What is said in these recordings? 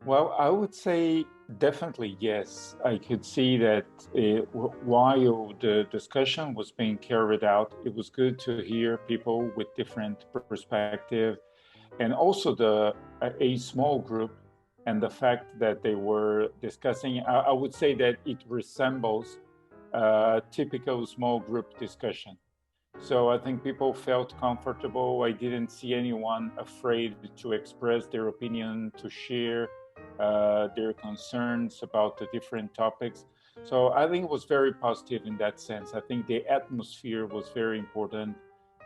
Well, I would say definitely yes. I could see that while the discussion was being carried out, it was good to hear people with different perspective, and also a small group, and the fact that they were discussing. I would say that it resembles a typical small group discussion. So I think people felt comfortable. I didn't see anyone afraid to express their opinion, to share their concerns about the different topics. So I think it was very positive in that sense. I think the atmosphere was very important,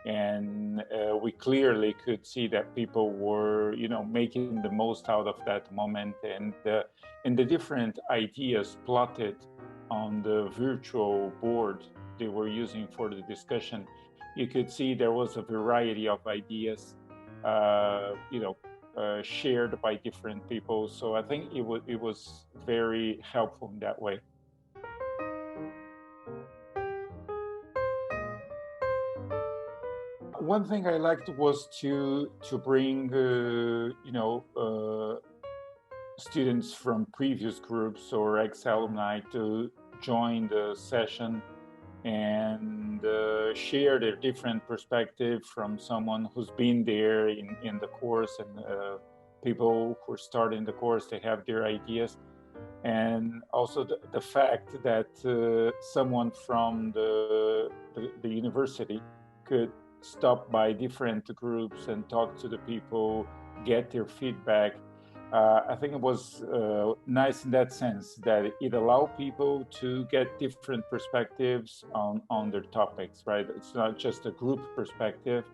and we clearly could see that people were, making the most out of that moment, and the different ideas plotted on the virtual board they were using for the discussion. You could see there was a variety of ideas, shared by different people. So I think it was very helpful in that way. One thing I liked was to bring students from previous groups or ex-alumni to join the session and share their different perspective from someone who's been there in the course, and people who are starting the course, they have their ideas. And also the fact that someone from the university could stop by different groups and talk to the people, get their feedback. I think it was nice in that sense that it allowed people to get different perspectives on their topics, right? It's not just a group perspective,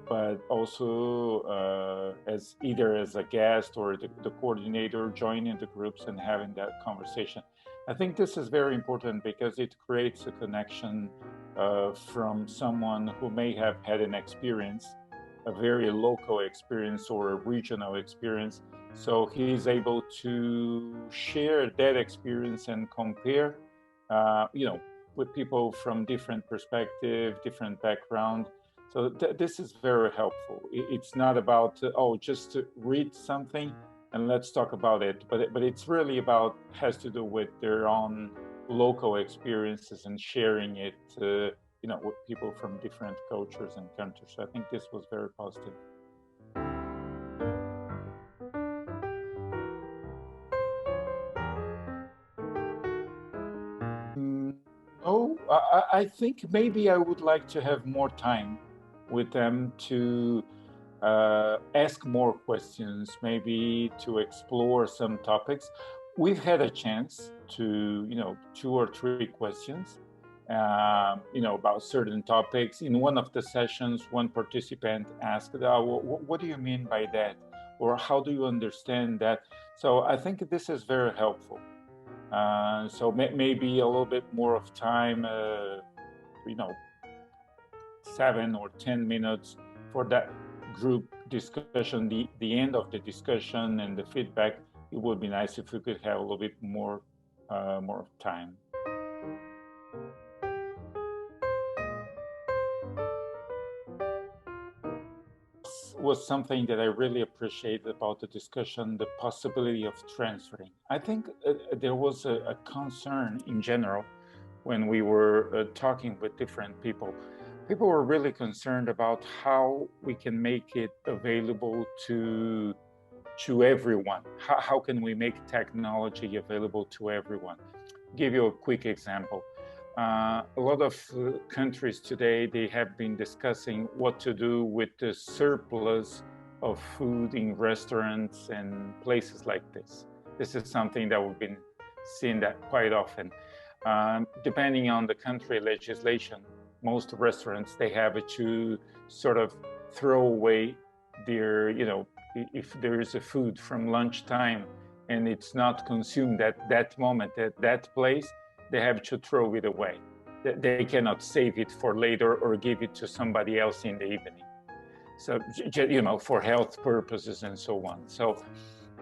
but also as either as a guest or the coordinator joining the groups and having that conversation. I think this is very important because it creates a connection from someone who may have had an experience, a very local experience or a regional experience. So he is able to share that experience and compare, with people from different perspective, different background. So this is very helpful. It's not about, just to read something and let's talk about it. But it's really has to do with their own local experiences and sharing it, with people from different cultures and countries. So I think this was very positive. No, I think maybe I would like to have more time with them to ask more questions, maybe to explore some topics. We've had a chance to, 2 or 3 questions, about certain topics. In one of the sessions, one participant asked, what do you mean by that? Or how do you understand that? So I think this is very helpful. So maybe a little bit more of time, 7 or 10 minutes for that group discussion, the end of the discussion and the feedback. It would be nice if we could have a little bit more time. Was something that I really appreciated about the discussion, the possibility of transferring. I think there was a concern in general when we were talking with different people. People were really concerned about how we can make it available to everyone. How can we make technology available to everyone? I'll give you a quick example. A lot of countries today, they have been discussing what to do with the surplus of food in restaurants and places like this. This is something that we've been seeing that quite often. Depending on the country legislation, most restaurants, they have to sort of throw away their, if there is a food from lunchtime and it's not consumed at that moment at that place, they have to throw it away. They cannot save it for later or give it to somebody else in the evening. So, for health purposes and so on. So,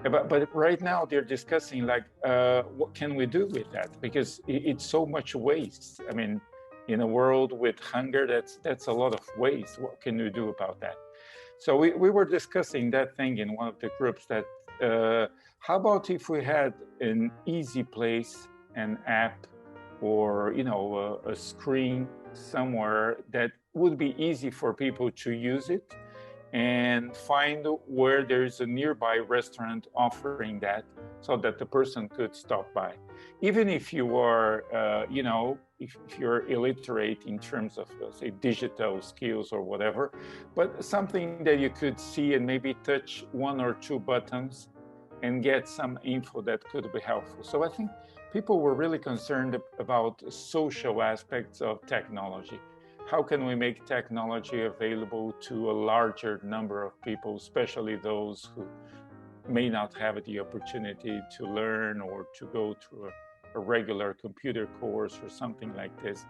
but right now they're discussing what can we do with that? Because it's so much waste. I mean, in a world with hunger, that's a lot of waste. What can we do about that? So we were discussing that thing in one of the groups, that how about if we had an easy place, an app, or a screen somewhere that would be easy for people to use it and find where there's a nearby restaurant offering that, so that the person could stop by, even if you are if you're illiterate in terms of say digital skills or whatever, but something that you could see and maybe touch one or two buttons and get some info that could be helpful. So I think people were really concerned about social aspects of technology. How can we make technology available to a larger number of people, especially those who may not have the opportunity to learn or to go through a regular computer course or something like this?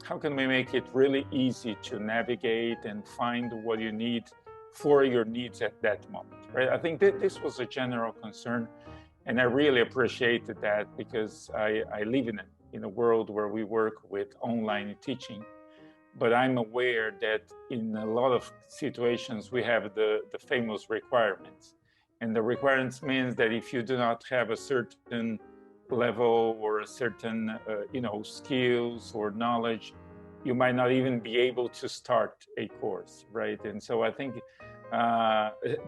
How can we make it really easy to navigate and find what you need for your needs at that moment, right? I think that this was a general concern, and I really appreciated that, because I live in a world where we work with online teaching. But I'm aware that in a lot of situations, we have the famous requirements. And the requirements means that if you do not have a certain level or a certain skills or knowledge, you might not even be able to start a course, right? And so I think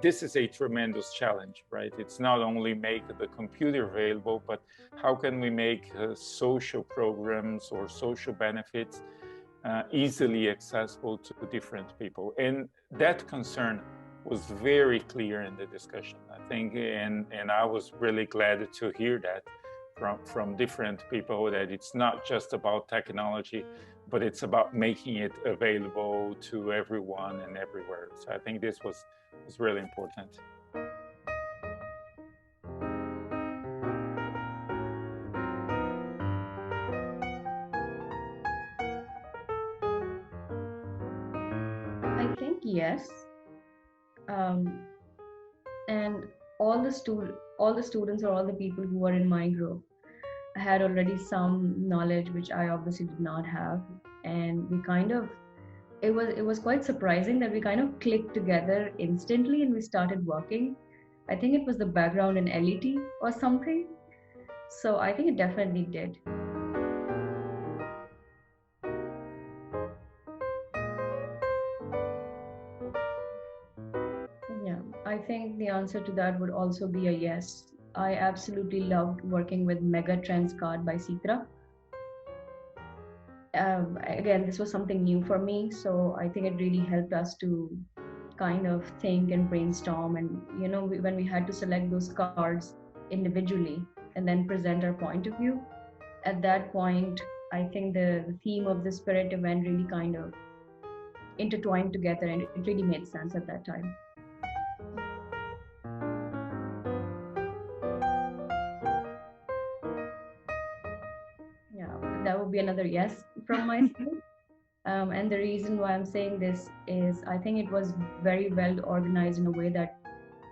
this is a tremendous challenge, right? It's not only make the computer available, but how can we make social programs or social benefits easily accessible to different people? And that concern was very clear in the discussion, I think, and I was really glad to hear that from different people, that it's not just about technology, but it's about making it available to everyone and everywhere. So I think this was really important. I think yes. And all the students or all the people who were in my group had already some knowledge which I obviously did not have, and we kind of, it was quite surprising that we kind of clicked together instantly and we started working. I think it was the background in LET or something, so I think it definitely did. Yeah, I think the answer to that would also be a yes. I absolutely loved working with Mega Trends card by Citra. Again, this was something new for me, so I think it really helped us to kind of think and brainstorm. And when we had to select those cards individually and then present our point of view, at that point, I think the theme of the spirit event really kind of intertwined together, and it really made sense at that time. Yeah, that would be another yes from my side. And the reason why I'm saying this is I think it was very well organized in a way that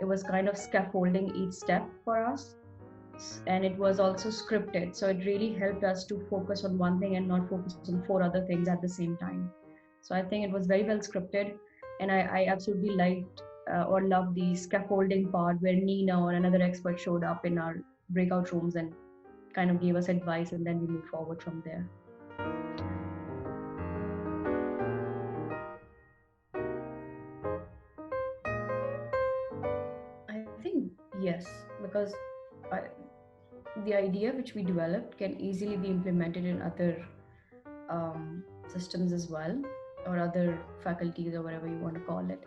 it was kind of scaffolding each step for us. And it was also scripted. So it really helped us to focus on one thing and not focus on four other things at the same time. So I think it was very well scripted. And I absolutely liked or loved the scaffolding part where Niina or another expert showed up in our breakout rooms and kind of gave us advice, and then we moved forward from there. I think yes, because the idea which we developed can easily be implemented in other systems as well, or other faculties, or whatever you want to call it.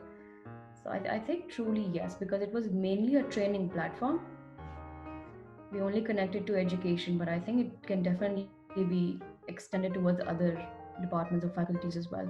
So I think truly yes, because it was mainly a training platform. We only connected to education, but I think it can definitely be extended towards other departments or faculties as well.